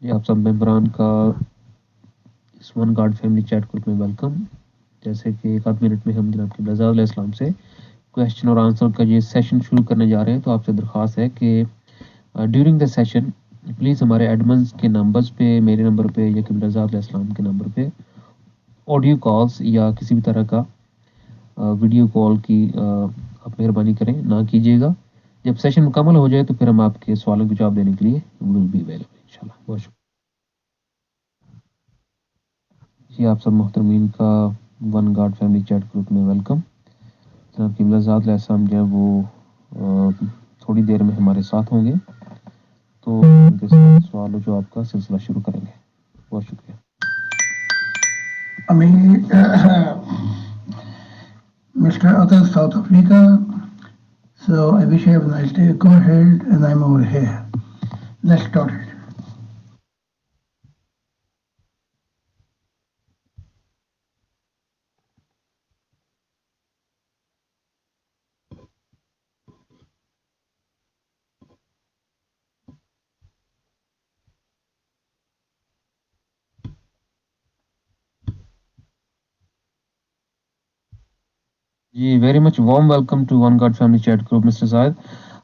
جی آپ سب ممبران کا اس one guard family chat group میں ویلکم. جیسے کہ ایک آدھ منٹ میں ہم جناب قبلہ زاد علیہ السلام سے کویشچن اور آنسر کا یہ سیشن شروع کرنے جا رہے ہیں. تو آپ سے درخواست ہے کہ ڈیورنگ دا سیشن پلیز ہمارے ایڈمنس کے نمبرز پہ، میرے نمبر پہ یا قبلہ زاد علیہ السلام کے نمبر پہ آڈیو کالز یا کسی بھی طرح کا ویڈیو کال کی آپ مہربانی کریں نہ کیجیے گا. جب سیشن مکمل ہو جائے تو پھر ہم آپ کے سوالوں کے جواب دینے کے لیے ول بی اویلیبل انشاءاللہ. بہت شکریہ. جی آپ سب محترمین کا one guard family chat group میں ویلکم. جناب قبلہ زاد علیہ السلام جو ہے وہ تھوڑی دیر میں ہمارے ساتھ ہوں گے، تو ان کے ساتھ سوال و جواب کا سلسلہ شروع کریں گے. بہت شکریہ. Mr. Other South Africa, so I wish you have a nice day. Go ahead, and I'm over here. Let's start it. جی very much warm welcome to one guard family chat group. Mister Zahid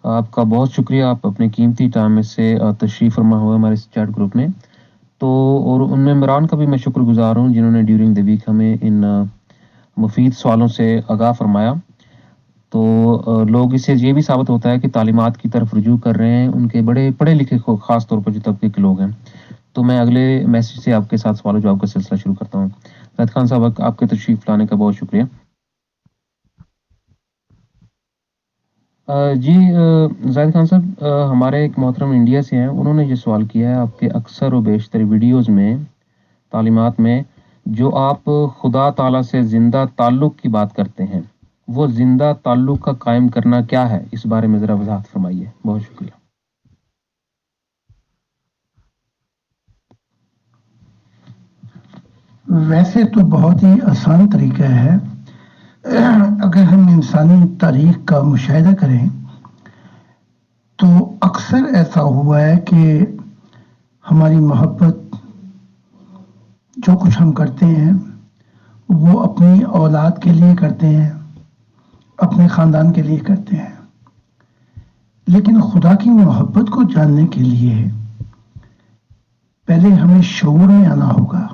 آپ کا بہت شکریہ، آپ اپنے قیمتی time میں سے تشریف فرما ہوئے ہمارے اس چیٹ گروپ میں. تو اور ان ممبران کا بھی میں شکر گزار ہوں جنہوں نے ڈیورنگ دی ویک ہمیں ان مفید سوالوں سے آگاہ فرمایا. تو لوگ اس سے یہ بھی ثابت ہوتا ہے کہ تعلیمات کی طرف رجوع کر رہے ہیں ان کے بڑے پڑھے لکھے خاص طور پر جو طبقے کے لوگ ہیں. تو میں اگلے میسج سے آپ کے ساتھ سوال و جواب کا سلسلہ شروع کرتا ہوں. زاہد خان صاحب آپ کے تشریف لانے کا بہت شکریہ. جی زاہد خان صاحب ہمارے ایک محترم انڈیا سے ہیں، انہوں نے یہ سوال کیا ہے آپ کے اکثر و بیشتر ویڈیوز میں تعلیمات میں جو آپ خدا تعالیٰ سے زندہ تعلق کی بات کرتے ہیں، وہ زندہ تعلق کا قائم کرنا کیا ہے؟ اس بارے میں ذرا وضاحت فرمائیے. بہت شکریہ. ویسے تو بہت ہی آسان طریقہ ہے. اگر ہم انسانی تاریخ کا مشاہدہ کریں تو اکثر ایسا ہوا ہے کہ ہماری محبت جو کچھ ہم کرتے ہیں وہ اپنی اولاد کے لیے کرتے ہیں، اپنے خاندان کے لیے کرتے ہیں. لیکن خدا کی محبت کو جاننے کے لیے پہلے ہمیں شعور میں آنا ہوگا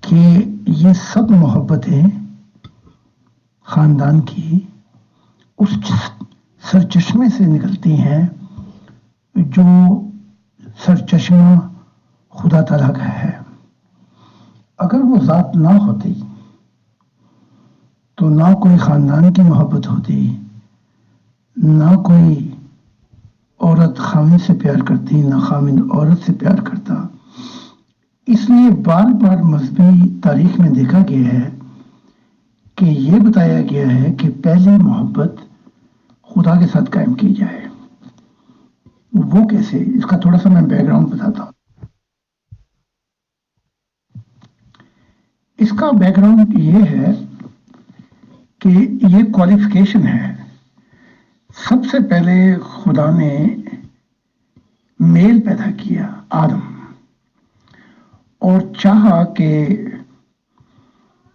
کہ یہ سب محبتیں خاندان کی اس سرچشمے سے نکلتی ہیں جو سرچشمہ خدا تعالیٰ کا ہے. اگر وہ ذات نہ ہوتی تو نہ کوئی خاندان کی محبت ہوتی، نہ کوئی عورت خامد سے پیار کرتی، نہ خامد عورت سے پیار کرتا. اس لیے بار بار مذہبی تاریخ میں دیکھا گیا ہے کہ یہ بتایا گیا ہے کہ پہلی محبت خدا کے ساتھ قائم کی جائے. وہ کیسے؟ اس کا تھوڑا سا میں بیک گراؤنڈ بتاتا ہوں. اس کا بیک گراؤنڈ یہ ہے کہ یہ کوالیفیکیشن ہے. سب سے پہلے خدا نے میل پیدا کیا آدم، اور چاہا کہ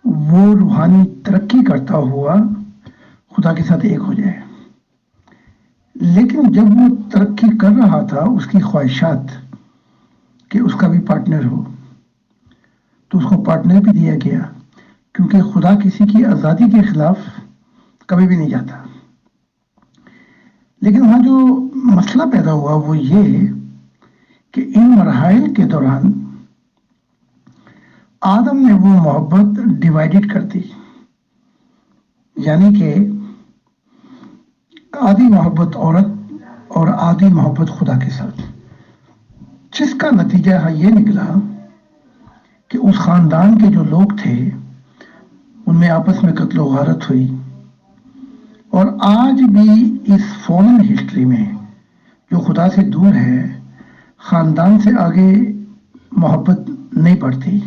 وہ روحانی ترقی کرتا ہوا خدا کے ساتھ ایک ہو جائے. لیکن جب وہ ترقی کر رہا تھا اس کی خواہشات کہ اس کا بھی پارٹنر ہو، تو اس کو پارٹنر بھی دیا گیا، کیونکہ خدا کسی کی آزادی کے خلاف کبھی بھی نہیں جاتا. لیکن وہاں جو مسئلہ پیدا ہوا وہ یہ کہ ان مراحل کے دوران آدم نے وہ محبت ڈیوائیڈڈ کر دی، یعنی کہ آدھی محبت عورت اور آدھی محبت خدا کے ساتھ، جس کا نتیجہ یہ نکلا کہ اس خاندان کے جو لوگ تھے ان میں آپس میں قتل و غارت ہوئی. اور آج بھی اس فالن ہسٹری میں جو خدا سے دور ہے، خاندان سے آگے محبت نہیں پڑتی،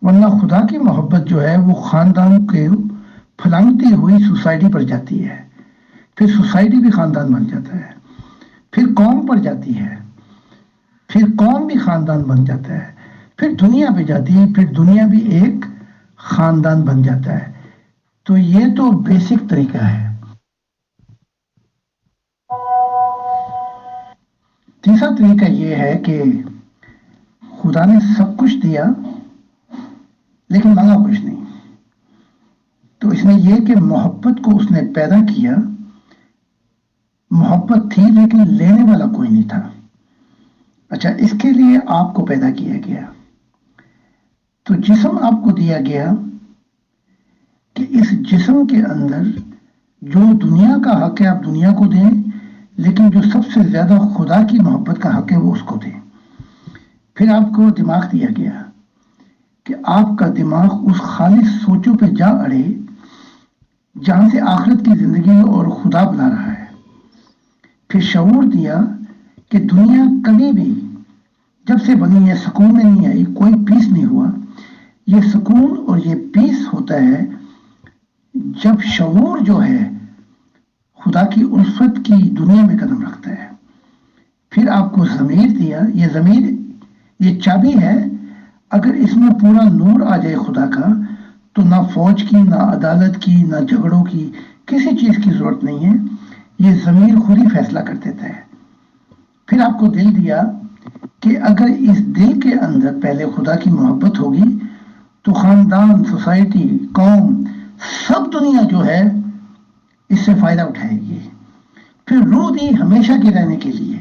ورنہ خدا کی محبت جو ہے وہ خاندان کے پھلانگتی ہوئی سوسائٹی پر جاتی ہے، پھر سوسائٹی بھی خاندان بن جاتا ہے، پھر قوم پر جاتی ہے، پھر قوم بھی خاندان بن جاتا ہے، پھر دنیا پہ جاتی ہے، پھر دنیا بھی ایک خاندان بن جاتا ہے۔ تو یہ تو بیسک طریقہ ہے۔ تیسرا طریقہ یہ ہے کہ خدا نے سب کچھ دیا لیکن مانگا کچھ نہیں۔ تو اس میں یہ کہ محبت کو اس نے پیدا کیا، محبت تھی لیکن لینے والا کوئی نہیں تھا۔ اچھا، اس کے لیے آپ کو پیدا کیا گیا، تو جسم آپ کو دیا گیا کہ اس جسم کے اندر جو دنیا کا حق ہے آپ دنیا کو دیں، لیکن جو سب سے زیادہ خدا کی محبت کا حق ہے وہ اس کو دیں۔ پھر آپ کو دماغ دیا گیا کہ آپ کا دماغ اس خالص سوچوں پہ جا اڑے جہاں سے آخرت کی زندگی اور خدا بلا رہا ہے۔ پھر شعور دیا کہ دنیا کبھی بھی جب سے بنی ہے سکون میں نہیں آئی، کوئی پیس نہیں ہوا۔ یہ سکون اور یہ پیس ہوتا ہے جب شعور جو ہے خدا کی الفت کی دنیا میں قدم رکھتا ہے۔ پھر آپ کو ضمیر دیا، یہ ضمیر یہ چابی ہے، اگر اس میں پورا نور آ جائے خدا کا تو نہ فوج کی، نہ عدالت کی، نہ جھگڑوں کی، کسی چیز کی ضرورت نہیں ہے، یہ ضمیر خود ہی فیصلہ کر دیتا ہے۔ پھر آپ کو دل دیا کہ اگر اس دل کے اندر پہلے خدا کی محبت ہوگی تو خاندان، سوسائٹی، قوم، سب دنیا جو ہے اس سے فائدہ اٹھائے گی۔ پھر روح دی ہمیشہ کے رہنے کے لیے۔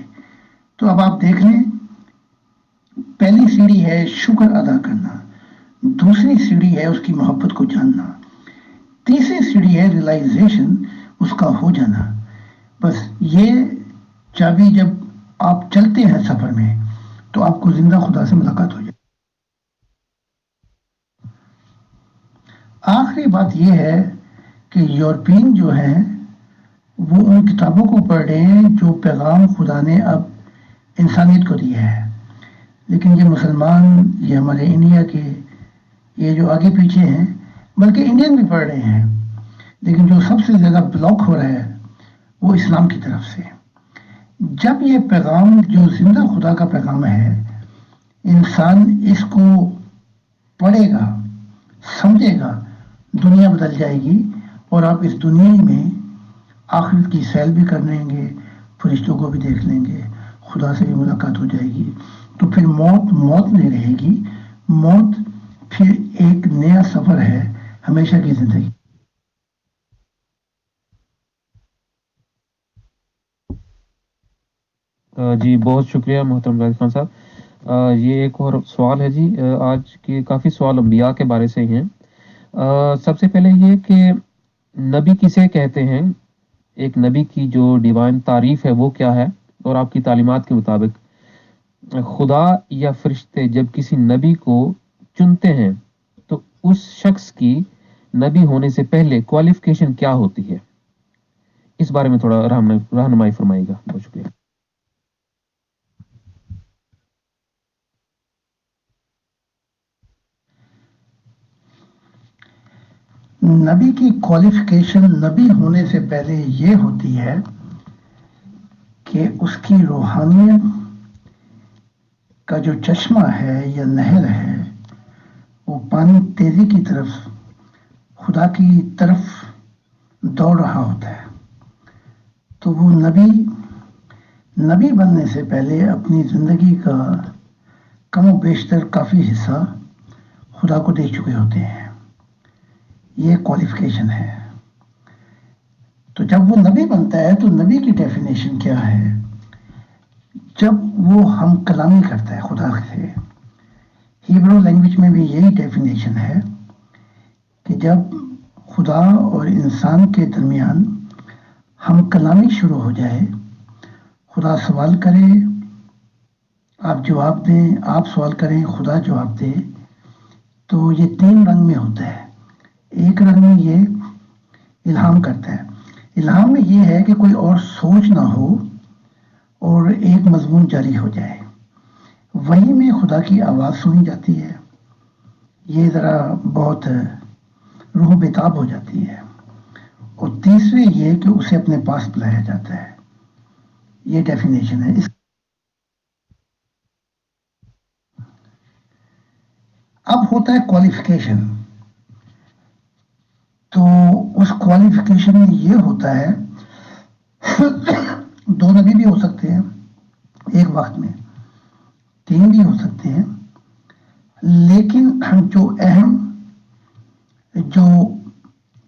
تو اب آپ دیکھ لیں، پہلی سیڑھی ہے شکر ادا کرنا، دوسری سیڑھی ہے اس کی محبت کو جاننا، تیسری سیڑھی ہے ریلائزیشن اس کا ہو جانا۔ بس یہ چابی جب آپ چلتے ہیں سفر میں تو آپ کو زندہ خدا سے ملاقات ہو جائے۔ آخری بات یہ ہے کہ یورپین جو ہیں وہ ان کتابوں کو پڑھ رہے ہیں جو پیغام خدا نے اب انسانیت کو دیا ہے، لیکن یہ مسلمان، یہ ہمارے انڈیا کے، یہ جو آگے پیچھے ہیں، بلکہ انڈین بھی پڑھ رہے ہیں، لیکن جو سب سے زیادہ بلاک ہو رہا ہے وہ اسلام کی طرف سے۔ جب یہ پیغام جو زندہ خدا کا پیغام ہے، انسان اس کو پڑھے گا، سمجھے گا، دنیا بدل جائے گی، اور آپ اس دنیا میں آخرت کی سیل بھی کر لیں گے، فرشتوں کو بھی دیکھ لیں گے، خدا سے بھی ملاقات ہو جائے گی۔ تو پھر موت موت نہیں رہے گی، موت پھر ایک نیا سفر ہے، ہمیشہ کی زندگی۔ جی بہت شکریہ محترم زاہد خان صاحب۔ یہ ایک اور سوال ہے جی، آج کے کافی سوال انبیاء کے بارے سے ہی ہیں۔ سب سے پہلے یہ کہ نبی کسے کہتے ہیں، ایک نبی کی جو ڈیوائن تعریف ہے وہ کیا ہے، اور آپ کی تعلیمات کے مطابق خدا یا فرشتے جب کسی نبی کو چنتے ہیں تو اس شخص کی نبی ہونے سے پہلے کوالیفیکیشن کیا ہوتی ہے، اس بارے میں تھوڑا رہنمائی فرمائے گا۔ بہت شکریہ۔ نبی کی کوالیفیکیشن نبی ہونے سے پہلے یہ ہوتی ہے کہ اس کی روحانیت کا جو چشمہ ہے یا نہر ہے وہ پانی تیزی کی طرف خدا کی طرف دوڑ رہا ہوتا ہے۔ تو وہ نبی بننے سے پہلے اپنی زندگی کا کم و بیشتر کافی حصہ خدا کو دے چکے ہوتے ہیں۔ یہ کوالیفیکیشن ہے۔ تو جب وہ نبی بنتا ہے تو نبی کی ڈیفینیشن کیا ہے؟ جب وہ ہم کلامی کرتا ہے خدا سے، ہیبرو لینگویج میں بھی یہی ڈیفینیشن ہے کہ جب خدا اور انسان کے درمیان ہم کلامی شروع ہو جائے، خدا سوال کرے، آپ جواب دیں، آپ سوال کریں، خدا جواب دے، تو یہ تین رنگ میں ہوتا ہے۔ ایک رنگ میں یہ الہام کرتا ہے، الہام میں یہ ہے کہ کوئی اور سوچ نہ ہو اور ایک مضمون جاری ہو جائے، وہی میں خدا کی آواز سنی جاتی ہے، یہ ذرا بہت روح بےتاب ہو جاتی ہے۔ اور تیسرے یہ کہ اسے اپنے پاس بلایا جاتا ہے۔ یہ ڈیفینیشن ہے۔ اب ہوتا ہے کوالیفیکیشن. تو اس کوالیفیکیشن میں یہ ہوتا ہے 2 نبی بھی ہو سکتے ہیں ایک وقت میں، 3 بھی ہو سکتے ہیں، لیکن جو اہم، جو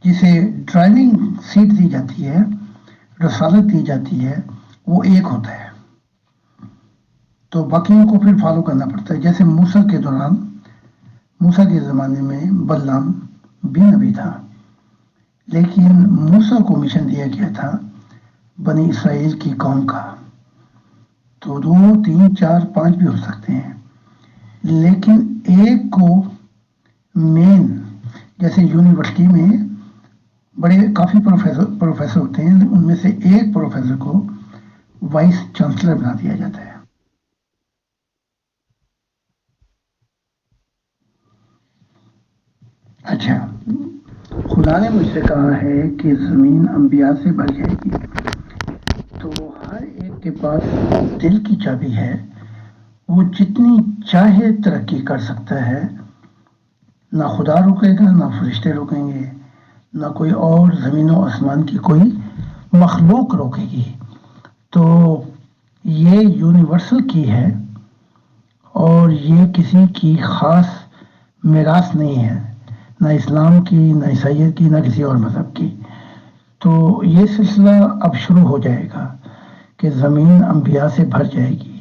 جسے ڈرائیونگ سیٹ دی جاتی ہے، رسالت دی جاتی ہے، وہ ایک ہوتا ہے. تو باقیوں کو پھر فالو کرنا پڑتا ہے. جیسے موسیٰ کے دوران، موسیٰ کے زمانے میں بلعام بھی نبی تھا، لیکن موسیٰ کو مشن دیا گیا تھا بنی اسرائیل کی قوم کا. تو 2 3 4 5 بھی ہو سکتے ہیں، لیکن ایک کو مین، جیسے یونیورسٹی میں بڑے کافی پروفیسر ہوتے ہیں، ان میں سے ایک پروفیسر کو وائس چانسلر بنا دیا جاتا ہے. اچھا، خدا نے مجھ سے کہا ہے کہ زمین انبیاء سے بھر جائے گی. تو ہر ایک کے پاس دل کی چابی ہے، وہ جتنی چاہے ترقی کر سکتا ہے. نہ خدا روکے گا، نہ فرشتے روکیں گے، نہ کوئی اور زمین و آسمان کی کوئی مخلوق روکے گی. تو یہ یونیورسل کی ہے، اور یہ کسی کی خاص میراث نہیں ہے، نہ اسلام کی، نہ عیسائیت کی، نہ کسی اور مذہب کی. تو یہ سلسلہ اب شروع ہو جائے گا کہ زمین انبیاء سے بھر جائے گی.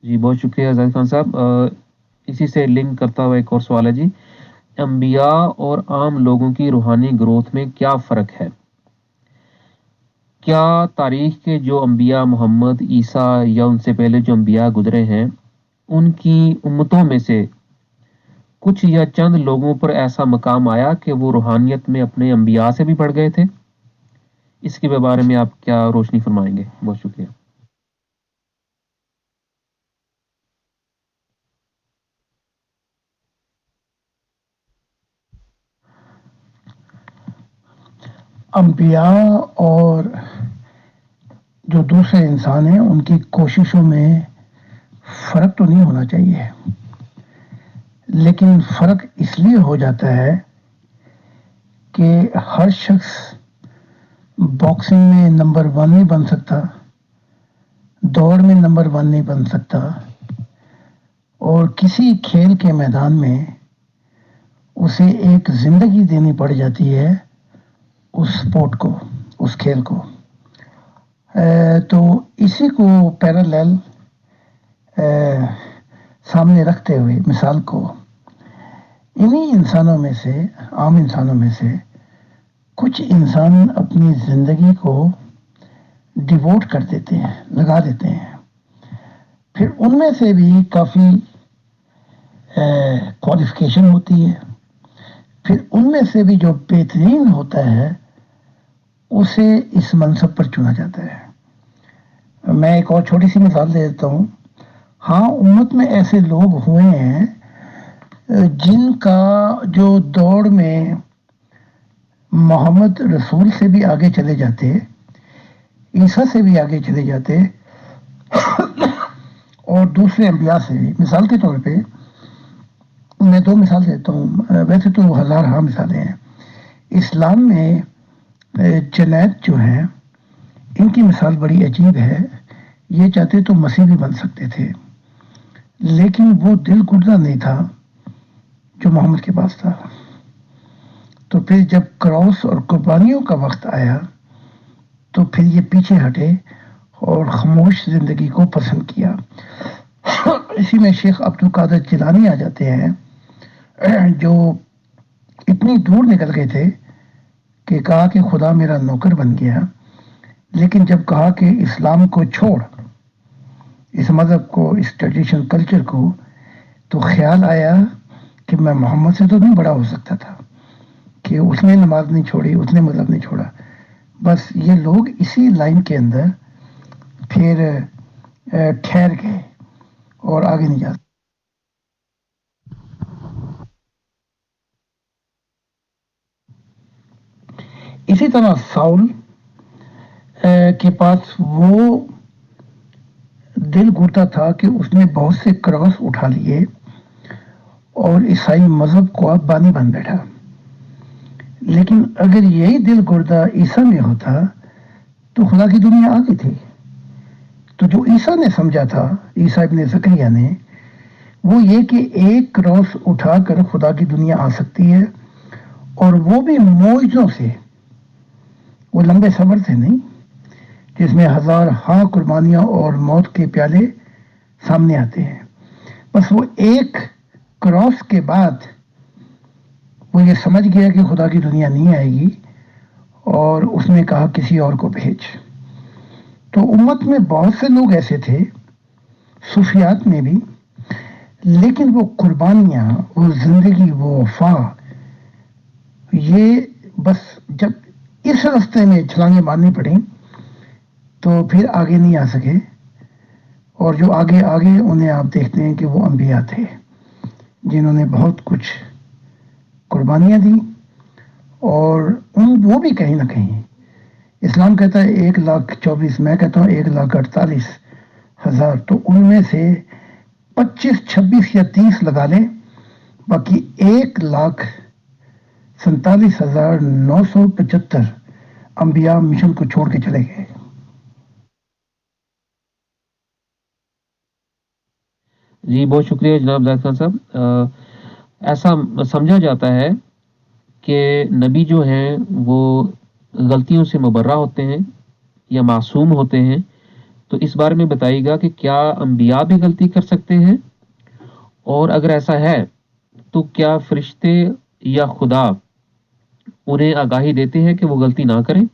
جی بہت شکریہ زاہد خان صاحب. اسی سے لنک کرتا ہوا ایک اور سوال ہے جی، انبیاء اور عام لوگوں کی روحانی گروتھ میں کیا فرق ہے؟ کیا تاریخ کے جو انبیاء محمد، عیسیٰ یا ان سے پہلے جو انبیاء گزرے ہیں، ان کی امتوں میں سے کچھ یا چند لوگوں پر ایسا مقام آیا کہ وہ روحانیت میں اپنے انبیاء سے بھی بڑھ گئے تھے؟ اس کے بارے میں آپ کیا روشنی فرمائیں گے؟ بہت شکریہ. انبیاء اور جو دوسرے انسان ہیں ان کی کوششوں میں فرق تو نہیں ہونا چاہیے، لیکن فرق اس لیے ہو جاتا ہے کہ ہر شخص باکسنگ میں نمبر 1 نہیں بن سکتا، دوڑ میں نمبر 1 نہیں بن سکتا، اور کسی کھیل کے میدان میں اسے ایک زندگی دینی پڑ جاتی ہے اس سپورٹ کو، اس کھیل کو. تو اسی کو پیرالل سامنے رکھتے ہوئے مثال کو انہی انسانوں میں سے، عام انسانوں میں سے کچھ انسان اپنی زندگی کو ڈیووٹ کر دیتے ہیں، لگا دیتے ہیں. پھر ان میں سے بھی کافی کوالیفیکیشن ہوتی ہے. پھر ان میں سے بھی جو بہترین ہوتا ہے اسے اس منصب پر چنا جاتا ہے. میں ایک اور چھوٹی سی مثال دے دیتا ہوں. ہاں، امت میں ایسے لوگ ہوئے ہیں جن کا جو دوڑ میں محمد رسول سے بھی آگے چلے جاتے، عیسیٰ سے بھی آگے چلے جاتے، اور دوسرے انبیاء سے بھی. مثال کے طور پہ میں 2 مثال دیتا ہوں، ویسے تو ہزارہا مثالیں ہیں. اسلام میں جنید جو ہیں، ان کی مثال بڑی عجیب ہے. یہ چاہتے تو مسیح بھی بن سکتے تھے، لیکن وہ دل گردہ نہیں تھا جو محمد کے پاس تھا. تو پھر جب کراس اور قربانیوں کا وقت آیا تو پھر یہ پیچھے ہٹے اور خاموش زندگی کو پسند کیا. اسی میں شیخ عبد القادر جیلانی آ جاتے ہیں، جو اتنی دور نکل گئے تھے کہ کہا کہ خدا میرا نوکر بن گیا، لیکن جب کہا کہ اسلام کو چھوڑ، اس مذہب کو، اس ٹریڈیشن کلچر کو، تو خیال آیا کہ میں محمد سے تو نہیں بڑا ہو سکتا تھا، کہ اس نے نماز نہیں چھوڑی، اس نے مذہب نہیں چھوڑا. بس یہ لوگ اسی لائن کے اندر پھر ٹھہر گئے اور آگے نہیں جا سکتے. اسی طرح ساؤل کے پاس وہ دل گھڑتا تھا کہ اس نے بہت سے کراس اٹھا لیے اور عیسائی مذہب کو اب بانی بن بیٹھا. لیکن اگر یہی دل گردہ عیسیٰ میں ہوتا تو خدا کی دنیا آ گئی تھی. تو جو عیسیٰ نے سمجھا تھا، عیسیٰ ابن زکریا نے، وہ یہ کہ ایک کراس اٹھا کر خدا کی دنیا آ سکتی ہے، اور وہ بھی معجزوں سے. وہ لمبے سفر سے نہیں جس میں ہزار ہاں قربانیاں اور موت کے پیالے سامنے آتے ہیں. بس وہ ایک کراس کے بعد وہ یہ سمجھ گیا کہ خدا کی دنیا نہیں آئے گی، اور اس نے کہا کسی اور کو بھیج. تو امت میں بہت سے لوگ ایسے تھے، صوفیات میں بھی، لیکن وہ قربانیاں، وہ زندگی، وہ وفا، یہ بس جب اس راستے میں چھلانگیں مارنی پڑیں تو پھر آگے نہیں آ سکے. اور جو آگے انہیں آپ دیکھتے ہیں کہ وہ انبیاء تھے جنہوں نے بہت کچھ قربانیاں دی. اور وہ بھی کہیں نہ کہیں، اسلام کہتا ہے 1,24,000، میں کہتا ہوں 1,48,000، تو ان میں سے 25، 26 یا 30 لگا لیں، باقی 1,47,975 انبیاء مشن کو چھوڑ کے چلے گئے. جی بہت شکریہ جناب زاہد خان صاحب. ایسا سمجھا جاتا ہے کہ نبی جو ہیں وہ غلطیوں سے مبرہ ہوتے ہیں یا معصوم ہوتے ہیں. تو اس بارے میں بتائیے گا کہ کیا انبیاء بھی غلطی کر سکتے ہیں، اور اگر ایسا ہے تو کیا فرشتے یا خدا انہیں آگاہی دیتے ہیں کہ وہ غلطی نہ کریں؟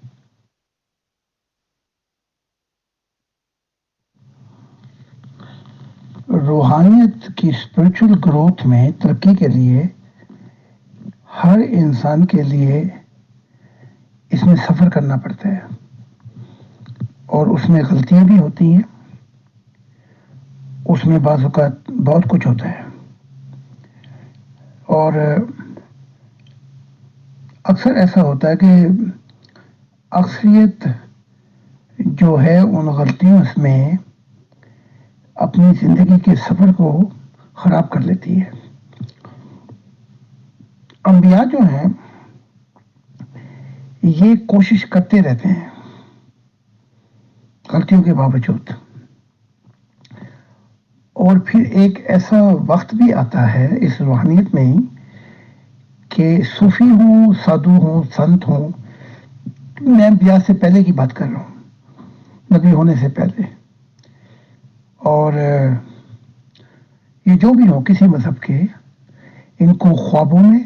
روحانیت کی اسپرچل گروتھ میں ترقی کے لیے ہر انسان کے لیے اس میں سفر کرنا پڑتا ہے، اور اس میں غلطیاں بھی ہوتی ہیں، اس میں بعض اوقات بہت کچھ ہوتا ہے. اور اکثر ایسا ہوتا ہے کہ اکثریت جو ہے ان غلطیوں میں اپنی زندگی کے سفر کو خراب کر لیتی ہے. انبیاء جو ہیں یہ کوشش کرتے رہتے ہیں غلطیوں کے باوجود، اور پھر ایک ایسا وقت بھی آتا ہے اس روحانیت میں کہ صوفی ہوں، سادھو ہوں، سنت ہوں، میں انبیاء سے پہلے کی بات کر رہا ہوں، نبی ہونے سے پہلے، اور یہ جو بھی ہو کسی مذہب کے، ان کو خوابوں میں،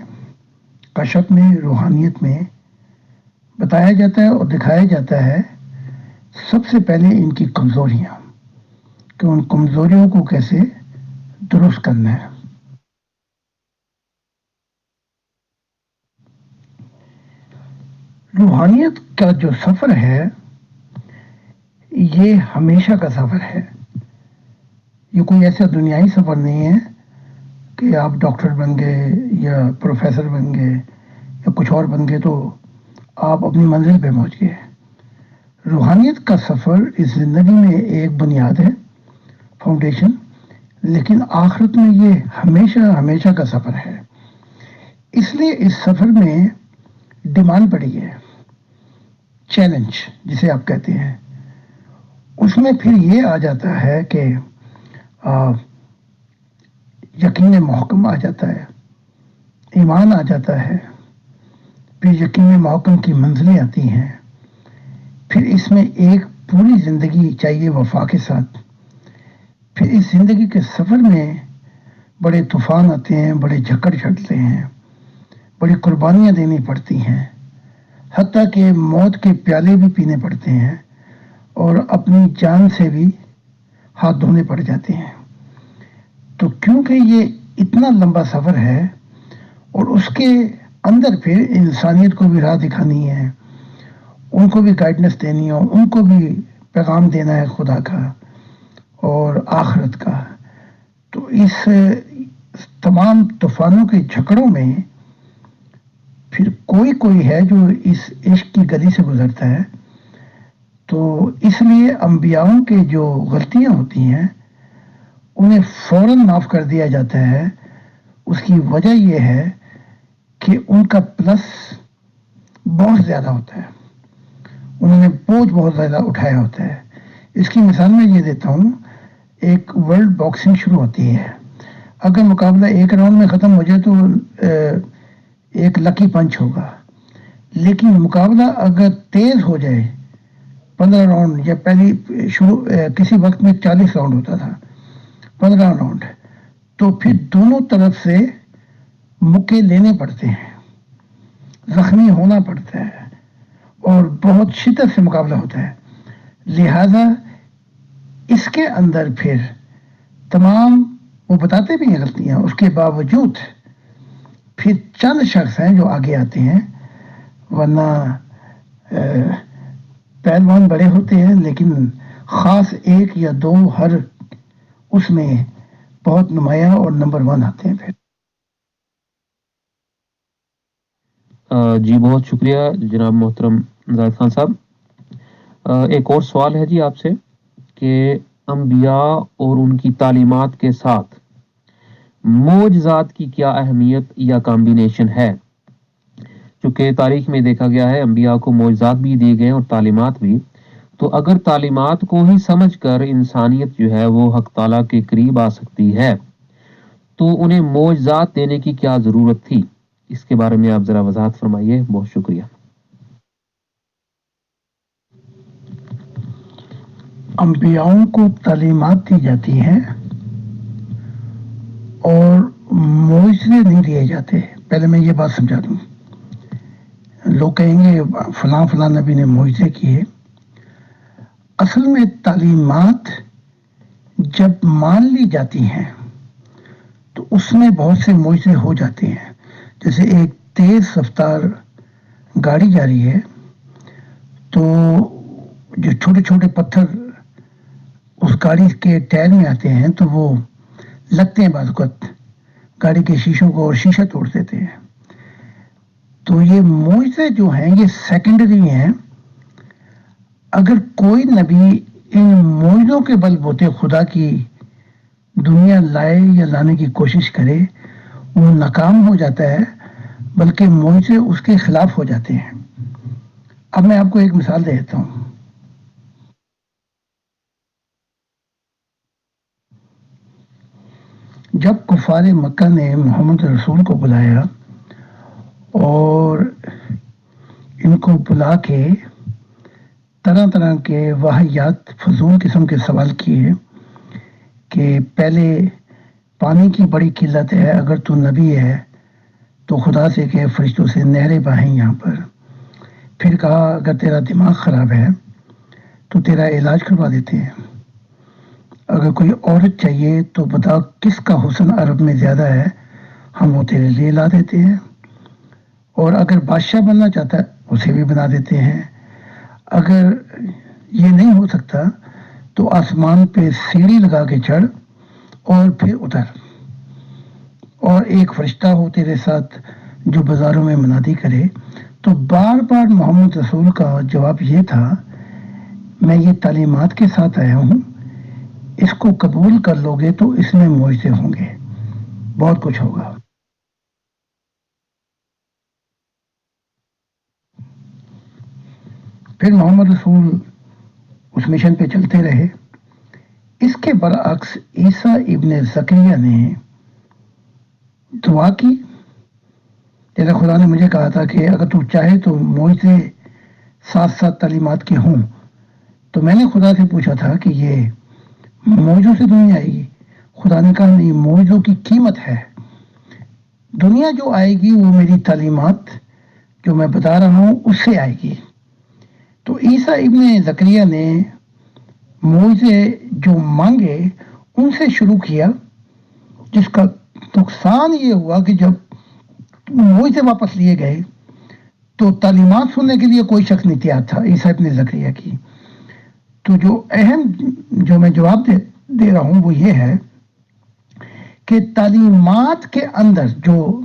کشف میں، روحانیت میں بتایا جاتا ہے اور دکھایا جاتا ہے سب سے پہلے ان کی کمزوریاں، کہ ان کمزوریوں کو کیسے درست کرنا ہے. روحانیت کا جو سفر ہے یہ ہمیشہ کا سفر ہے. یہ کوئی ایسا دنیائی سفر نہیں ہے کہ آپ ڈاکٹر بن گئے یا پروفیسر بن گئے یا کچھ اور بن گئے تو آپ اپنی منزل پہ پہنچ گئے. روحانیت کا سفر اس زندگی میں ایک بنیاد ہے، فاؤنڈیشن، لیکن آخرت میں یہ ہمیشہ کا سفر ہے. اس لیے اس سفر میں ڈیمانڈ پڑی ہے، چیلنج جسے آپ کہتے ہیں. اس میں پھر یہ آ جاتا ہے کہ یقین محکم آ جاتا ہے، ایمان آ جاتا ہے، پھر یقین محکم کی منزلیں آتی ہیں، پھر اس میں ایک پوری زندگی چاہیے وفا کے ساتھ. پھر اس زندگی کے سفر میں بڑے طوفان آتے ہیں، بڑے جھکڑ چڑھتے ہیں، بڑی قربانیاں دینی پڑتی ہیں، حتیٰ کہ موت کے پیالے بھی پینے پڑتے ہیں، اور اپنی جان سے بھی ہاتھ دھونے پڑ جاتے ہیں. تو کیونکہ یہ اتنا لمبا سفر ہے اور اس کے اندر پھر انسانیت کو بھی راہ دکھانی ہے، ان کو بھی گائیڈنس دینی ہے، ان کو بھی پیغام دینا ہے خدا کا اور آخرت کا. تو اس تمام طوفانوں کے جھکڑوں میں پھر کوئی ہے جو اس عشق کی گلی سے گزرتا ہے تو اس لیے انبیاؤں کے جو غلطیاں ہوتی ہیں انہیں فوراً معاف کر دیا جاتا ہے. اس کی وجہ یہ ہے کہ ان کا پلس بہت زیادہ ہوتا ہے، انہوں نے بوجھ بہت زیادہ اٹھایا ہوتا ہے. اس کی مثال میں یہ دیتا ہوں، ایک ورلڈ باکسنگ شروع ہوتی ہے، اگر مقابلہ ایک راؤنڈ میں ختم ہو جائے تو ایک لکی پنچ ہوگا، لیکن مقابلہ اگر تیز ہو جائے 15 راؤنڈ، یا پہلی شروع کسی وقت میں 40 راؤنڈ ہوتا تھا، 15 راؤنڈ، تو پھر دونوں طرف سے مکے لینے پڑتے ہیں، زخمی ہونا پڑتا ہے اور بہت شدت سے مقابلہ ہوتا ہے. لہذا اس کے اندر پھر تمام وہ بتاتے بھی ہیں غلطیاں، اس کے باوجود پھر چند شخص ہیں جو آگے آتے ہیں، ورنہ پہلوان بڑے ہوتے ہیں لیکن خاص ایک یا دو ہر اس میں بہت نمایاں اور نمبر 1 آتے ہیں. پھر جی بہت شکریہ جناب محترم زاہد خان صاحب. ایک اور سوال ہے جی آپ سے کہ انبیاء اور ان کی تعلیمات کے ساتھ معجزات کی کیا اہمیت یا کمبینیشن ہے؟ چونکہ تاریخ میں دیکھا گیا ہے انبیاء کو معجزات بھی دیے گئے اور تعلیمات بھی، تو اگر تعلیمات کو ہی سمجھ کر انسانیت جو ہے وہ حق تعالیٰ کے قریب آ سکتی ہے تو انہیں معجزات دینے کی کیا ضرورت تھی؟ اس کے بارے میں آپ ذرا وضاحت فرمائیے. بہت شکریہ. انبیاؤں کو تعلیمات دی جاتی ہیں اور معجزے نہیں دیے جاتے. پہلے میں یہ بات سمجھا دوں، لوگ کہیں گے فلاں فلاں نبی نے معجزے کیے. اصل میں تعلیمات جب مان لی جاتی ہیں تو اس میں بہت سے معجزے ہو جاتے ہیں. جیسے ایک تیز رفتار گاڑی جا رہی ہے تو جو چھوٹے چھوٹے پتھر اس گاڑی کے ٹائر میں آتے ہیں تو وہ لگتے ہیں بعض اوقات گاڑی کے شیشوں کو اور شیشہ توڑ دیتے ہیں. تو یہ معجزے جو ہیں یہ سیکنڈری ہیں. اگر کوئی نبی ان معجزوں کے بل بوتے خدا کی دنیا لائے یا لانے کی کوشش کرے وہ ناکام ہو جاتا ہے، بلکہ معجزے اس کے خلاف ہو جاتے ہیں. اب میں آپ کو ایک مثال دیتا ہوں. جب کفار مکہ نے محمد رسول کو بلایا اور ان کو بلا کے طرح طرح کے واہیات فضول قسم کے سوال کیے کہ پہلے پانی کی بڑی قلت ہے، اگر تو نبی ہے تو خدا سے کہ فرشتوں سے نہریں بہائیں یہاں پر. پھر کہا اگر تیرا دماغ خراب ہے تو تیرا علاج کروا دیتے ہیں. اگر کوئی عورت چاہیے تو بتا کس کا حسن عرب میں زیادہ ہے، ہم وہ تیرے لیے لا دیتے ہیں. اور اگر بادشاہ بننا چاہتا ہے اسے بھی بنا دیتے ہیں. اگر یہ نہیں ہو سکتا تو آسمان پہ سیڑھی لگا کے چڑھ اور پھر اتر، اور ایک فرشتہ ہو تیرے ساتھ جو بازاروں میں منادی کرے. تو بار بار محمد رسول کا جواب یہ تھا میں یہ تعلیمات کے ساتھ آیا ہوں، اس کو قبول کر لو گے تو اس میں معجزے ہوں گے، بہت کچھ ہوگا. پھر محمد رسول اس مشن پہ چلتے رہے. اس کے برعکس عیسیٰ ابن زکریا نے دعا کی. جیسا خدا نے مجھے کہا تھا کہ اگر تو چاہے تو معجزے ساتھ ساتھ تعلیمات کے ہوں، تو میں نے خدا سے پوچھا تھا کہ یہ معجزوں سے دنیا آئے گی. خدا نے کہا نہیں، معجزوں کی قیمت ہے. دنیا جو آئے گی وہ میری تعلیمات جو میں بتا رہا ہوں اس سے آئے گی. تو عیسیٰ ابن زکریا نے معجزے جو مانگے ان سے شروع کیا، جس کا نقصان یہ ہوا کہ جب معجزے واپس لیے گئے تو تعلیمات سننے کے لیے کوئی شخص نہیں تیار تھا عیسیٰ ابن زکریا کی. تو جو اہم جو میں جواب دے رہا ہوں وہ یہ ہے کہ تعلیمات کے اندر جو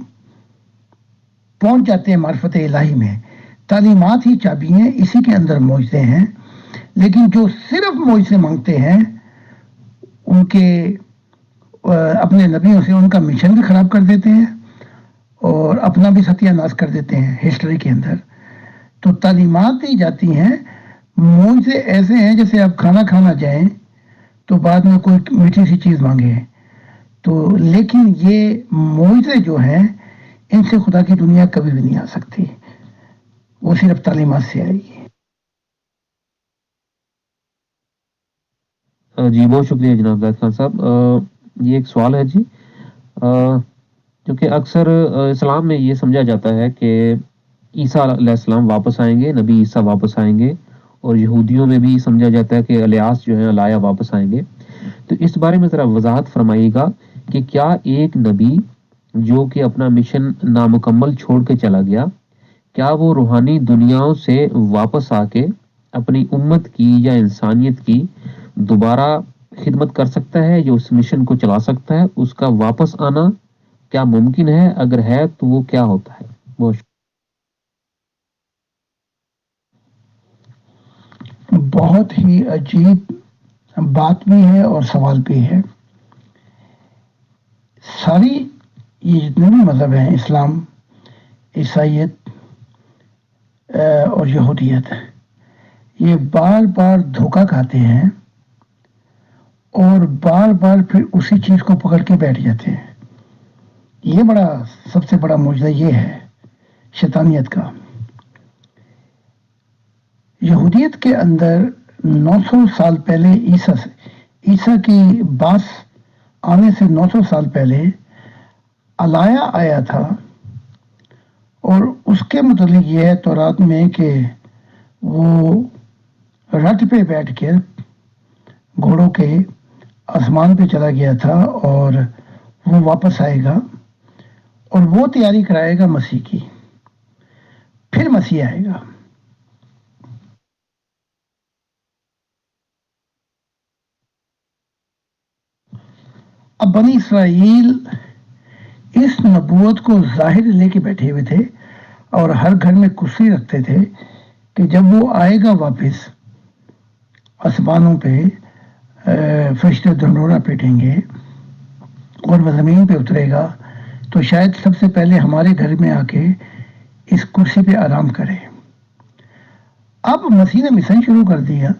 پہنچ جاتے ہیں معرفت الہی میں، تعلیمات ہی چابی ہیں، اسی کے اندر معجزے ہیں. لیکن جو صرف معجزے مانگتے ہیں ان کے اپنے نبیوں سے ان کا مشن بھی خراب کر دیتے ہیں اور اپنا بھی ستیہ ناش کر دیتے ہیں ہسٹری کے اندر. تو تعلیمات دی جاتی ہیں، معجزے ایسے ہیں جیسے آپ کھانا کھانا جائیں تو بعد میں کوئی میٹھی سی چیز مانگے. تو لیکن یہ معجزے جو ہیں ان سے خدا کی دنیا کبھی بھی نہیں آ سکتی، وہ صرف تعلیمات سے آئے گی. جی بہت شکریہ جناب زاہد خان صاحب. یہ ایک سوال ہے جی، جو کہ اکثر اسلام میں یہ سمجھا جاتا ہے کہ عیسیٰ علیہ السلام واپس آئیں گے، نبی عیسیٰ واپس آئیں گے، اور یہودیوں میں بھی سمجھا جاتا ہے کہ الیاس جو ہے الایا واپس آئیں گے. تو اس بارے میں ذرا وضاحت فرمائیے گا کہ کیا ایک نبی جو کہ اپنا مشن نامکمل چھوڑ کے چلا گیا، کیا وہ روحانی دنیاؤں سے واپس آ کے اپنی امت کی یا انسانیت کی دوبارہ خدمت کر سکتا ہے، جو اس مشن کو چلا سکتا ہے؟ اس کا واپس آنا کیا ممکن ہے؟ اگر ہے تو وہ کیا ہوتا ہے؟ بہت بہت ہی عجیب بات بھی ہے اور سوال بھی ہے. ساری یہ جتنے بھی مذہب ہیں، اسلام، عیسائیت اور یہودیت، یہ بار بار دھوکہ کھاتے ہیں اور بار بار پھر اسی چیز کو پکڑ کے بیٹھ جاتے ہیں. یہ بڑا سب سے بڑا معجزہ یہ ہے شیطانیت کا. یہودیت کے اندر 900 سال پہلے عیسیٰ کی باس آنے سے 900 سال پہلے الایا آیا تھا، اور اس کے متعلق یہ ہے تورات میں کہ وہ رتھ پہ بیٹھ کے گھوڑوں کے آسمان پہ چلا گیا تھا، اور وہ واپس آئے گا اور وہ تیاری کرائے گا مسیح کی، پھر مسیح آئے گا. اب بنی اسرائیل اس نبوت کو ظاہر لے کے بیٹھے ہوئے تھے اور ہر گھر میں کرسی رکھتے تھے کہ جب وہ آئے گا واپس آسمانوں پہ فرشتے ڈھنڈورا پیٹیں گے اور وہ زمین پہ اترے گا تو شاید سب سے پہلے ہمارے گھر میں آ کے اس کرسی پہ آرام کرے. اب مسیح نے مشن شروع کر دیا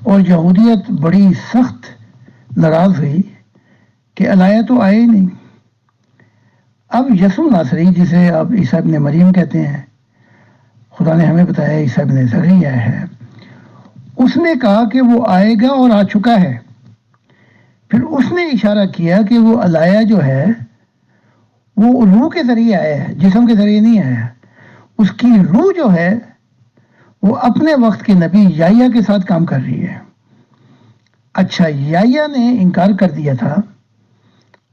اور یہودیت بڑی سخت ناراض ہوئی کہ الایا تو آئے ہی نہیں. اب یسوع ناصری، جسے اب عیسیٰ ابن مریم کہتے ہیں، خدا نے ہمیں بتایا عیسیٰ ابن زکریا ہے، اس نے کہا کہ وہ آئے گا اور آ چکا ہے. پھر اس نے اشارہ کیا کہ وہ الایا جو ہے وہ روح کے ذریعے آیا ہے، جسم کے ذریعے نہیں آیا. اس کی روح جو ہے وہ اپنے وقت کے نبی یحییٰ کے ساتھ کام کر رہی ہے. اچھا، یحییٰ نے انکار کر دیا تھا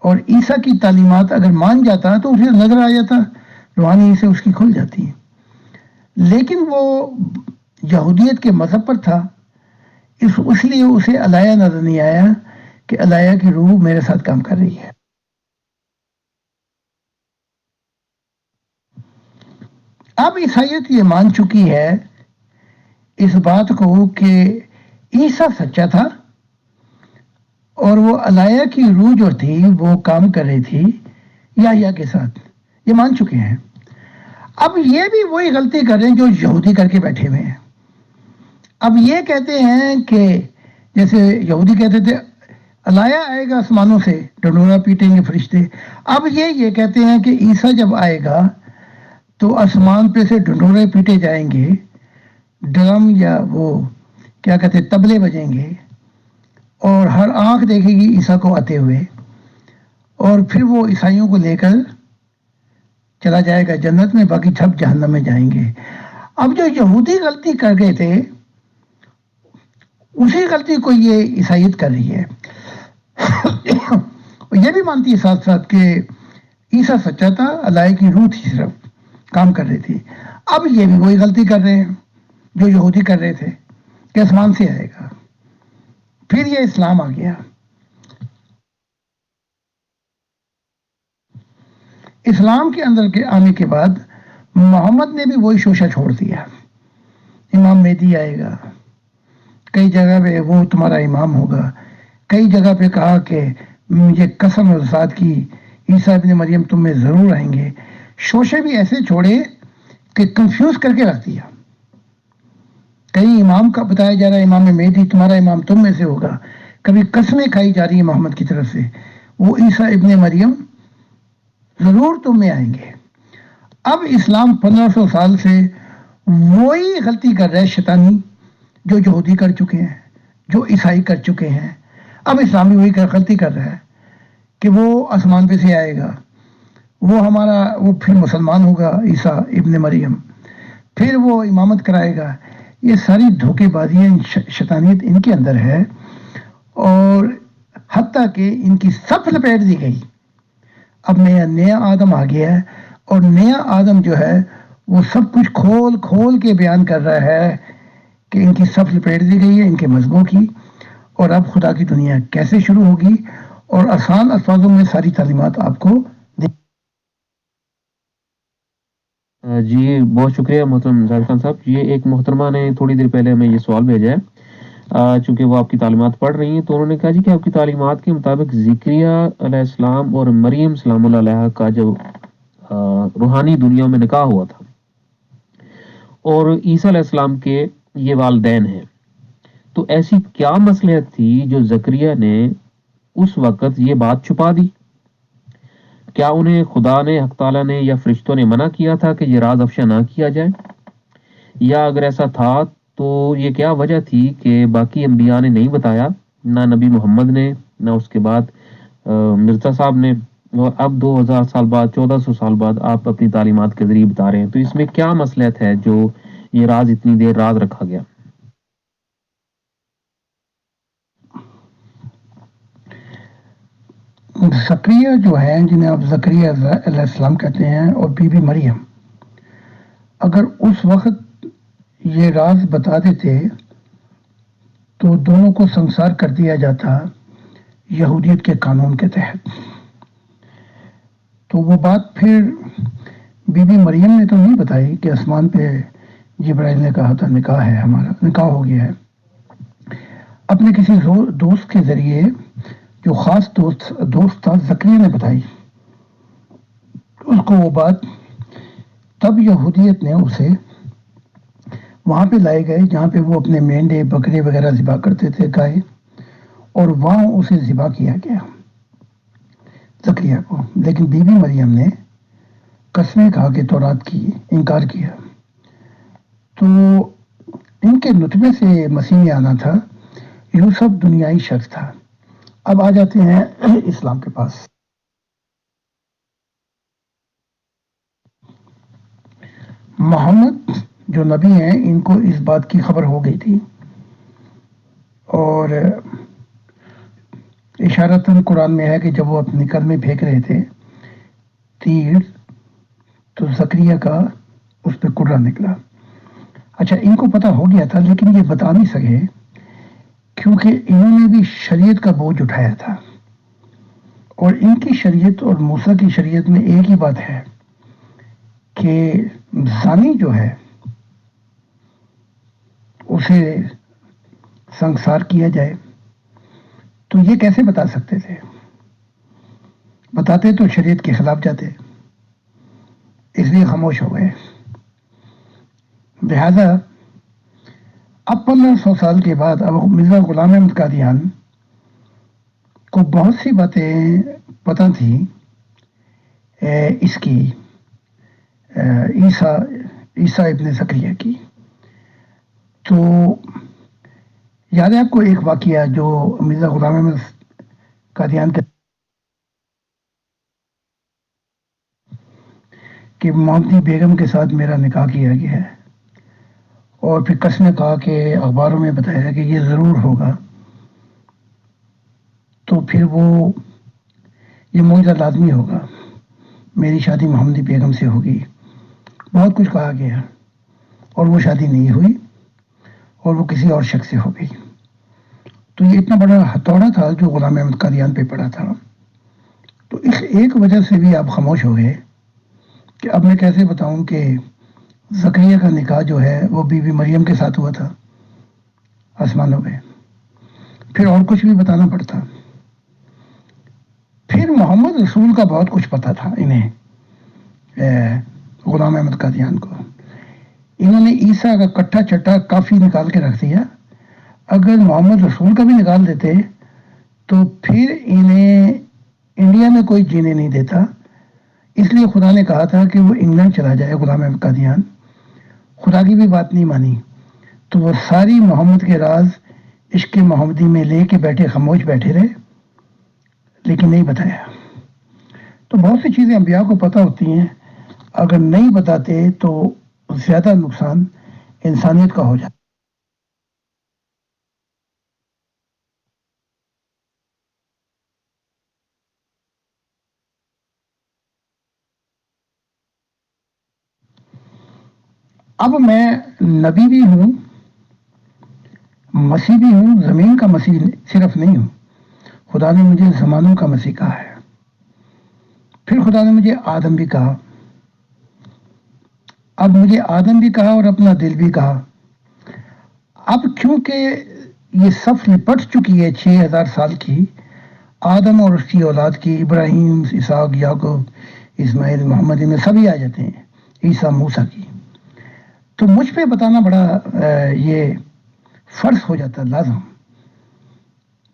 اور عیسیٰ کی تعلیمات اگر مان جاتا تو اسے نظر آ جاتا، روحانی سے اس کی کھل جاتی. لیکن وہ یہودیت کے مذہب پر تھا، اس لیے اسے الایا نظر نہیں آیا کہ الایا کی روح میرے ساتھ کام کر رہی ہے. اب عیسائیت یہ مان چکی ہے اس بات کو کہ عیسیٰ سچا تھا اور وہ الایا کی روح جو تھی وہ کام کر رہی تھی یحییٰ کے ساتھ، یہ مان چکے ہیں. اب یہ بھی وہی غلطی کر رہے ہیں جو یہودی کر کے بیٹھے ہوئے ہیں. اب یہ کہتے ہیں کہ جیسے یہودی کہتے تھے الایا آئے گا آسمانوں سے، ڈنڈورا پیٹیں گے فرشتے. اب یہ کہتے ہیں کہ عیسیٰ جب آئے گا تو آسمان پہ سے ڈنڈورے پیٹے جائیں گے، ڈرم یا وہ کیا کہتے ہیں تبلے بجیں گے، اور ہر آنکھ دیکھے گی عیسیٰ کو آتے ہوئے، اور پھر وہ عیسائیوں کو لے کر چلا جائے گا جنت میں، باقی سب جہنم میں جائیں گے. اب جو یہودی غلطی کر گئے تھے اسی غلطی کو یہ عیسائیت کر رہی ہے. یہ بھی مانتی ہے ساتھ ساتھ کہ عیسیٰ سچا تھا، الایا کی روح تھی صرف کام کر رہی تھی. اب یہ بھی وہی غلطی کر رہے ہیں جو یہودی کر رہے تھے کہ آسمان سے آئے گا. پھر یہ اسلام آ گیا. اسلام کے اندر کے آنے کے بعد محمد نے بھی وہی شوشہ چھوڑ دیا، امام مہدی آئے گا، کئی جگہ پہ وہ تمہارا امام ہوگا، کئی جگہ پہ کہا کہ مجھے قسم ہے ذات کی عیسیٰ ابن مریم تم میں ضرور آئیں گے. شوشے بھی ایسے چھوڑے کہ کنفیوز کر کے رکھ دیا. کہیں امام کا بتایا جا رہا ہے امام مہدی تمہارا امام تم میں سے ہوگا، کبھی قسمیں کھائی جا رہی ہیں محمد کی طرف سے وہ عیسیٰ ابن مریم ضرور تم میں آئیں گے. اب اسلام 1500 سال سے وہی غلطی کر رہا ہے شیطانی جو یہودی کر چکے ہیں، جو عیسائی کر چکے ہیں. اب اسلام بھی وہی غلطی کر رہا ہے کہ وہ آسمان پہ سے آئے گا، وہ پھر مسلمان ہوگا عیسیٰ ابن مریم، پھر وہ امامت کرائے گا. یہ ساری دھوکے بازیاں شیطانیت ان کے اندر ہے، اور حتیٰ کہ ان کی سب لپیٹ دی گئی. اب نیا آدم آ گیا ہے، اور نیا آدم جو ہے وہ سب کچھ کھول کھول کے بیان کر رہا ہے کہ ان کی صف لپیٹ دی گئی ہے ان کے مذہبوں کی، اور اب خدا کی دنیا کیسے شروع ہوگی، اور آسان الفاظوں میں ساری تعلیمات آپ کو جی بہت شکریہ محترم زاہد خان صاحب. یہ ایک محترمہ نے تھوڑی دیر پہلے ہمیں یہ سوال بھیجا ہے، چونکہ وہ آپ کی تعلیمات پڑھ رہی ہیں، تو انہوں نے کہا جی کہ آپ کی تعلیمات کے مطابق زکریا علیہ السلام اور مریم سلام اللہ علیہ کا جو روحانی دنیا میں نکاح ہوا تھا، اور عیسیٰ علیہ السلام کے یہ والدین ہیں، تو ایسی کیا مصلحت تھی جو زکریا نے اس وقت یہ بات چھپا دی؟ کیا انہیں خدا نے، حق تعالیٰ نے یا فرشتوں نے منع کیا تھا کہ یہ راز افشا نہ کیا جائے؟ یا اگر ایسا تھا تو یہ کیا وجہ تھی کہ باقی انبیاء نے نہیں بتایا، نہ نبی محمد نے، نہ اس کے بعد مرزا صاحب نے، اور اب 2000 سال بعد، 1400 سال بعد آپ اپنی تعلیمات کے ذریعے بتا رہے ہیں؟ تو اس میں کیا مصلحت ہے جو یہ راز اتنی دیر راز رکھا گیا؟ زکریا جو ہے جنہیں آپ زکریا علیہ السلام کہتے ہیں، اور بی بی مریم، اگر اس وقت یہ راز بتا دیتے تو دونوں کو سنسار کر دیا جاتا یہودیت کے قانون کے تحت. تو وہ بات پھر بی بی مریم نے تو نہیں بتائی کہ آسمان پہ جبرائیل نے کہا تھا نکاح ہے، ہمارا نکاح ہو گیا ہے. اپنے کسی دوست کے ذریعے، جو خاص دوست تھا، زکریا نے بتائی اس کو وہ بات. تب یہودیت نے اسے وہاں پہ لائے گئے جہاں پہ وہ اپنے مینڈے بکرے وغیرہ ذبح کرتے تھے، گائے، اور وہاں اسے ذبح کیا گیا زکریا کو. لیکن بی بی مریم نے قسمیں کھا کے تورات کی انکار کیا. تو ان کے نطفے سے مسیح میں آنا تھا. یوسف دنیائی شخص تھا. اب آ جاتے ہیں اسلام کے پاس. محمد جو نبی ہیں ان کو اس بات کی خبر ہو گئی تھی، اور اشارتاً قرآن میں ہے کہ جب وہ اپنی قدمیں پھینک رہے تھے تیر، تو زکریا کا اس پہ قرہ نکلا. اچھا، ان کو پتہ ہو گیا تھا لیکن یہ بتا نہیں سکے کیونکہ انہوں نے بھی شریعت کا بوجھ اٹھایا تھا، اور ان کی شریعت اور موسیٰ کی شریعت میں ایک ہی بات ہے کہ زانی جو ہے اسے سنسار کیا جائے. تو یہ کیسے بتا سکتے تھے؟ بتاتے تو شریعت کے خلاف جاتے، اس لیے خاموش ہو گئے. لہذا اب 1500 سال کے بعد اب مرزا غلام احمد قادیان کو بہت سی باتیں پتہ تھیں اس کی، عیسیٰ ابن زکریا کی. تو یاد ہے آپ کو ایک واقعہ جو مرزا غلام احمد قادیان کا کہ محمدی بیگم کے ساتھ میرا نکاح کیا گیا ہے، اور پھر قسمیں کہا کہ اخباروں میں بتایا کہ یہ ضرور ہوگا، تو پھر وہ یہ معجزہ لازمی ہوگا، میری شادی محمدی بیگم سے ہوگی. بہت کچھ کہا گیا، اور وہ شادی نہیں ہوئی، اور وہ کسی اور شخص سے ہو گئی. تو یہ اتنا بڑا ہتھوڑا تھا جو غلام احمد قادیان پہ پڑا تھا. تو اس ایک وجہ سے بھی آپ خاموش ہو گئے کہ اب میں کیسے بتاؤں کہ زکریا کا نکاح جو ہے وہ بی بی مریم کے ساتھ ہوا تھا. آسمانوں میں، پھر اور کچھ بھی بتانا پڑتا. پھر محمد رسول کا بہت کچھ پتا تھا انہیں، غلام احمد قادیان کو. انہوں نے عیسیٰ کا کٹھا چٹا کافی نکال کے رکھ دیا. اگر محمد رسول کا بھی نکال دیتے تو پھر انہیں انڈیا میں کوئی جینے نہیں دیتا. اس لیے خدا نے کہا تھا کہ وہ انگلینڈ چلا جائے غلام احمد قادیان. خدا کی بھی بات نہیں مانی تو وہ ساری محمد کے راز عشق محمدی میں لے کے بیٹھے، خاموش بیٹھے رہے، لیکن نہیں بتایا. تو بہت سی چیزیں انبیاء کو پتہ ہوتی ہیں، اگر نہیں بتاتے تو زیادہ نقصان انسانیت کا ہو جاتا. اب میں نبی بھی ہوں، مسیح بھی ہوں، زمین کا مسیح صرف نہیں ہوں. خدا نے مجھے زمانوں کا مسیح کہا ہے. پھر خدا نے مجھے آدم بھی کہا. اب مجھے آدم بھی کہا اور اپنا دل بھی کہا. اب کیونکہ یہ صف لپٹ چکی ہے 6000 سال کی، آدم اور اس کی اولاد کی، ابراہیم، اسحاق، یعقوب، اسماعیل، محمد، میں سبھی آ جاتے ہیں، عیسیٰ، موسیٰ کی. تو مجھ پہ بتانا بڑا یہ فرض ہو جاتا ہے، لازم،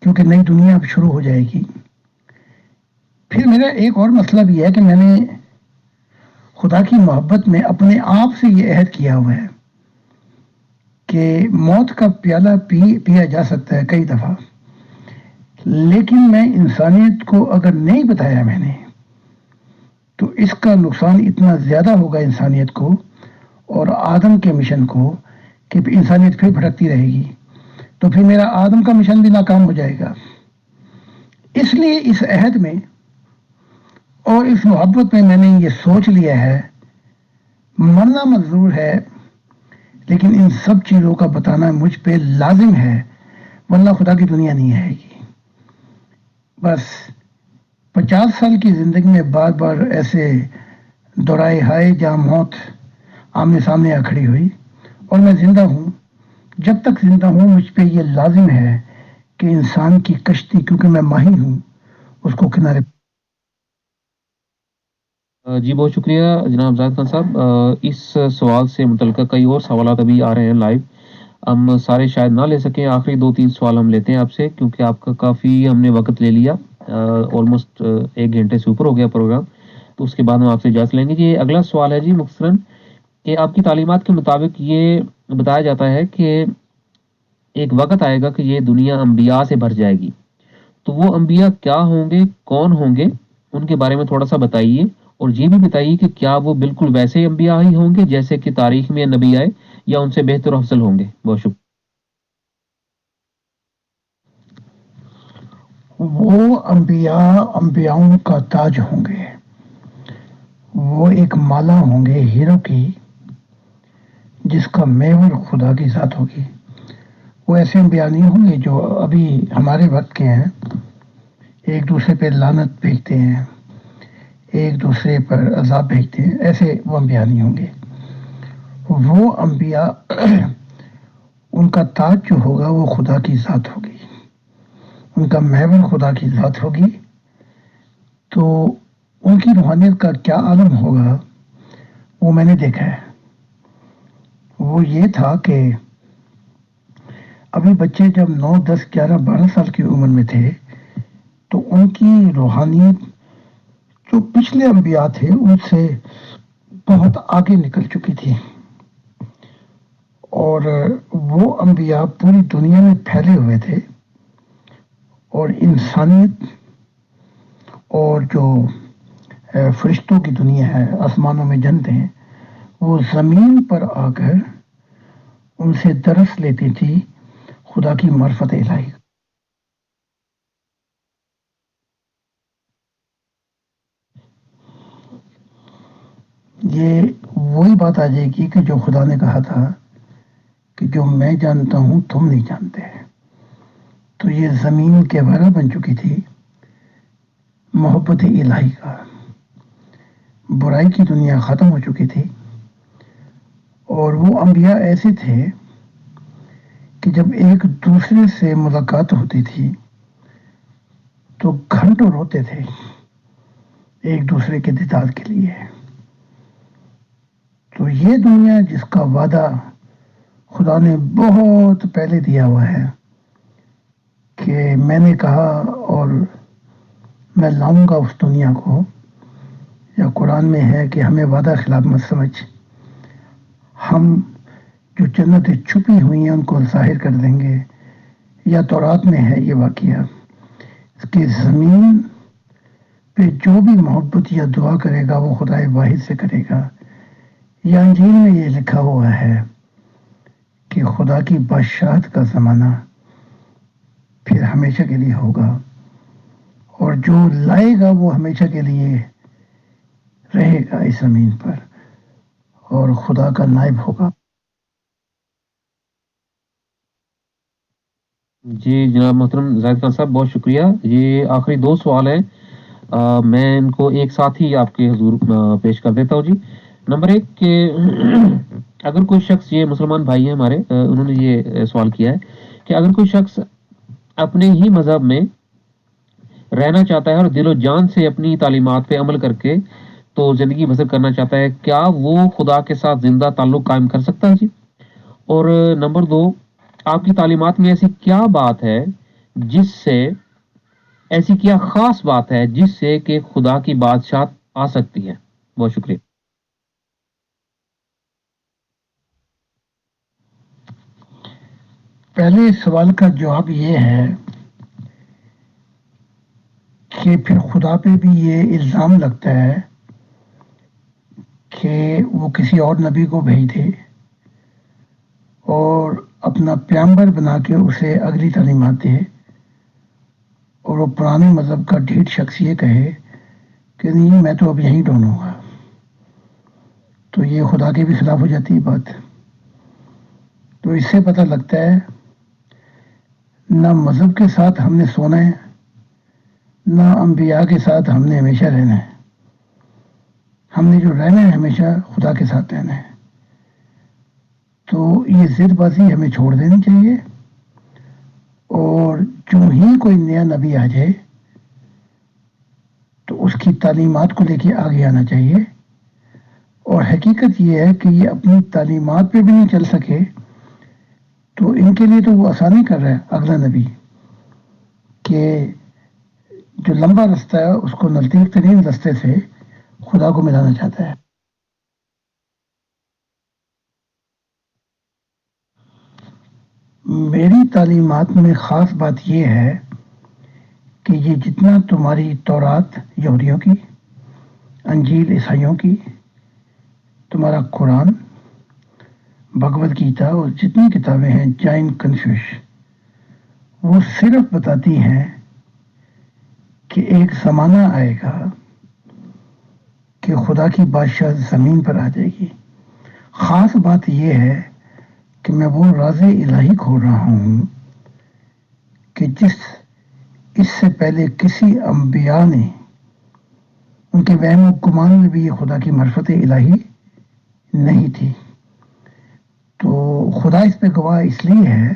کیونکہ نئی دنیا اب شروع ہو جائے گی. پھر میرا ایک اور مسئلہ بھی ہے کہ میں نے خدا کی محبت میں اپنے آپ سے یہ عہد کیا ہوا ہے کہ موت کا پیالہ پیا جا سکتا ہے کئی دفعہ، لیکن میں انسانیت کو اگر نہیں بتایا میں نے تو اس کا نقصان اتنا زیادہ ہوگا انسانیت کو اور آدم کے مشن کو کہ انسانیت پھر بھٹکتی رہے گی. تو پھر میرا آدم کا مشن بھی ناکام ہو جائے گا. اس لیے اس عہد میں اور اس محبت میں نے یہ سوچ لیا ہے، مرنا منظور ہے لیکن ان سب چیزوں کا بتانا مجھ پہ لازم ہے، ورنہ خدا کی دنیا نہیں آئے گی. بس 50 سال کی زندگی میں بار بار ایسے دورائے ہائے جہاں موت آمنے سامنے آ کھڑی ہوئی، اور میں زندہ ہوں. جب تک زندہ ہوں مجھ پہ یہ لازم ہے کہ انسان کی کشتی، کیونکہ میں ماہی ہوں، اس کو کنارے. جی بہت شکریہ جناب زاہد خان صاحب. اس سوال سے متعلقہ کئی اور سوالات ابھی آ رہے ہیں لائیو، ہم سارے شاید نہ لے سکیں. آخری 2-3 سوال ہم لیتے ہیں آپ سے، کیونکہ آپ کا کافی ہم نے وقت لے لیا، آلموسٹ 1 گھنٹے سے اوپر ہو گیا پروگرام، تو اس کے بعد ہم آپ سے اجازت لیں گے. جی اگلا سوال ہے جی مختصراً کہ آپ کی تعلیمات کے مطابق یہ بتایا جاتا ہے کہ ایک وقت آئے گا کہ یہ دنیا انبیاء سے بھر جائے گی، تو وہ انبیاء کیا ہوں گے، کون ہوں گے، ان کے بارے میں تھوڑا سا بتائیے. اور یہ بھی بتائیے کہ کیا وہ بالکل ویسے انبیاء ہی ہوں گے جیسے کہ تاریخ میں نبی آئے، یا ان سے بہتر و افضل ہوں گے. بہت شکریہ. وہ انبیاؤں کا تاج ہوں گے، وہ ایک مالا ہوں گے ہیرو کی، جس کا میور خدا کی ذات ہوگی. وہ ایسے انبیاء نہیں ہوں گے جو ابھی ہمارے وقت کے ہیں، ایک دوسرے پہ لعنت بھیجتے ہیں، ایک دوسرے پر عذاب بھیجتے ہیں. ایسے وہ انبیاء نہیں ہوں گے. وہ انبیاء ان کا تاج جو ہوگا وہ خدا کی ذات ہوگی، ان کا محور خدا کی ذات ہوگی. تو ان کی روحانیت کا کیا عالم ہوگا وہ میں نے دیکھا ہے. وہ یہ تھا کہ ابھی بچے جب 9، 10، 11، 12 سال کی عمر میں تھے تو ان کی روحانیت جو پچھلے انبیاء تھے ان سے بہت آگے نکل چکی تھی، اور وہ انبیاء پوری دنیا میں پھیلے ہوئے تھے، اور انسانیت اور جو فرشتوں کی دنیا ہے، آسمانوں میں جنتیں ہیں، وہ زمین پر آ کر ان سے درس لیتی تھی خدا کی معرفت الہی. یہ وہی بات آ جائے گی کہ جو خدا نے کہا تھا کہ جو میں جانتا ہوں تم نہیں جانتے. تو یہ زمین کے ورا بن چکی تھی محبت الہی کا، برائی کی دنیا ختم ہو چکی تھی. اور وہ انبیاء ایسے تھے کہ جب ایک دوسرے سے ملاقات ہوتی تھی تو گھنٹوں روتے تھے ایک دوسرے کے دیدار کے لیے. تو یہ دنیا جس کا وعدہ خدا نے بہت پہلے دیا ہوا ہے کہ میں نے کہا اور میں لاؤں گا اس دنیا کو، یا قرآن میں ہے کہ ہمیں وعدہ خلاف مت سمجھ، ہم جو جنتیں چھپی ہوئی ہیں ان کو ظاہر کر دیں گے، یا تورات میں ہے یہ واقعہ کہ زمین پہ جو بھی محبت یا دعا کرے گا وہ خدا واحد سے کرے گا. یا انجیل میں یہ لکھا ہوا ہے کہ خدا کی بادشاہت کا زمانہ پھر ہمیشہ کے لیے ہوگا، اور جو لائے گا وہ ہمیشہ کے لیے رہے گا اس زمین پر اور خدا کا نائب ہوگا. جی جناب محترم زاہد خان صاحب، بہت شکریہ. یہ آخری 2 سوال ہیں، میں ان کو ایک ساتھ ہی آپ کے حضور پیش کر دیتا ہوں. جی نمبر 1 کہ اگر کوئی شخص، یہ مسلمان بھائی ہیں ہمارے، انہوں نے یہ سوال کیا ہے کہ اگر کوئی شخص اپنے ہی مذہب میں رہنا چاہتا ہے اور دل و جان سے اپنی تعلیمات پہ عمل کر کے تو زندگی بسر کرنا چاہتا ہے، کیا وہ خدا کے ساتھ زندہ تعلق قائم کر سکتا ہے؟ جی. اور نمبر 2، آپ کی تعلیمات میں ایسی کیا بات ہے جس سے، ایسی کیا خاص بات ہے جس سے کہ خدا کی بادشاہت آ سکتی ہے؟ بہت شکریہ. پہلے سوال کا جواب یہ ہے کہ پھر خدا پہ بھی یہ الزام لگتا ہے کہ وہ کسی اور نبی کو بھیج دے اور اپنا پیغمبر بنا کے اسے اگلی تعلیمات دے، اور وہ پرانے مذہب کا ڈھیٹ شخص یہ کہے کہ نہیں میں تو اب یہیں ڈھونڈوں گا. تو یہ خدا کے بھی خلاف ہو جاتی ہے بات. تو اس سے پتہ لگتا ہے نہ مذہب کے ساتھ ہم نے سونا ہے، نہ انبیاء کے ساتھ ہم نے ہمیشہ رہنا ہے. ہم نے جو رہنا ہے ہمیشہ خدا کے ساتھ رہنا ہے. تو یہ ضد بازی ہمیں چھوڑ دینی چاہیے، اور جو ہی کوئی نیا نبی آ جائے تو اس کی تعلیمات کو لے کے آگے آنا چاہیے. اور حقیقت یہ ہے کہ یہ اپنی تعلیمات پہ بھی نہیں چل سکے تو ان کے لیے تو وہ آسانی کر رہا ہے اگلا نبی، کہ جو لمبا رستہ ہے اس کو نزدیک ترین رستے سے خدا کو ملانا چاہتا ہے. میری تعلیمات میں خاص بات یہ ہے کہ یہ جتنا تمہاری تورات یہودیوں کی، انجیل عیسائیوں کی، تمہارا قرآن، بھگوت گیتا اور جتنی کتابیں ہیں جین کنفیوش، وہ صرف بتاتی ہیں کہ ایک زمانہ آئے گا کہ خدا کی بادشاہ زمین پر آ جائے گی. خاص بات یہ ہے کہ میں وہ راز الہی کھول رہا ہوں کہ اس سے پہلے کسی انبیاء نے، ان کے وہم و گمان میں بھی یہ خدا کی معرفت الہی نہیں تھی. تو خدا اس پہ گواہ اس لیے ہے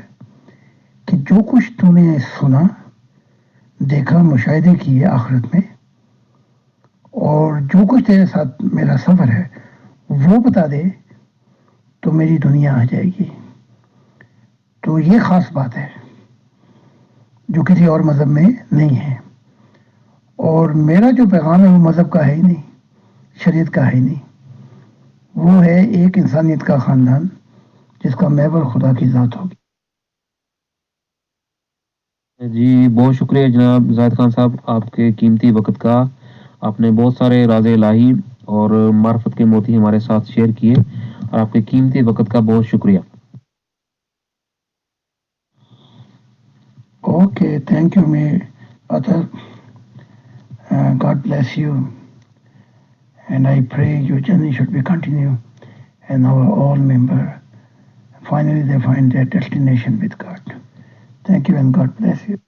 کہ جو کچھ تو نے سنا، دیکھا، مشاہدے کیے آخرت میں، اور جو کچھ تیرے ساتھ میرا سفر ہے وہ بتا دے تو میری دنیا آ جائے گی. تو یہ خاص بات ہے جو کسی اور مذہب میں نہیں ہے. اور میرا جو پیغام ہے وہ مذہب کا ہے ہی نہیں، شریعت کا ہے ہی نہیں. وہ ہے ایک انسانیت کا خاندان جس کا محور خدا کی ذات ہوگی. جی بہت شکریہ جناب زاہد خان صاحب، آپ کے قیمتی وقت کا. آپ نے بہت سارے راز الہی اور معرفت کے موتی ہمارے ساتھ شیئر کیے، اور آپ کے قیمتی وقت کا بہت شکریہ. Okay, thank you, me, Atar. God bless you, and I pray your journey should be continued, and our all member finally they find their destination with God. Thank you, and God bless you.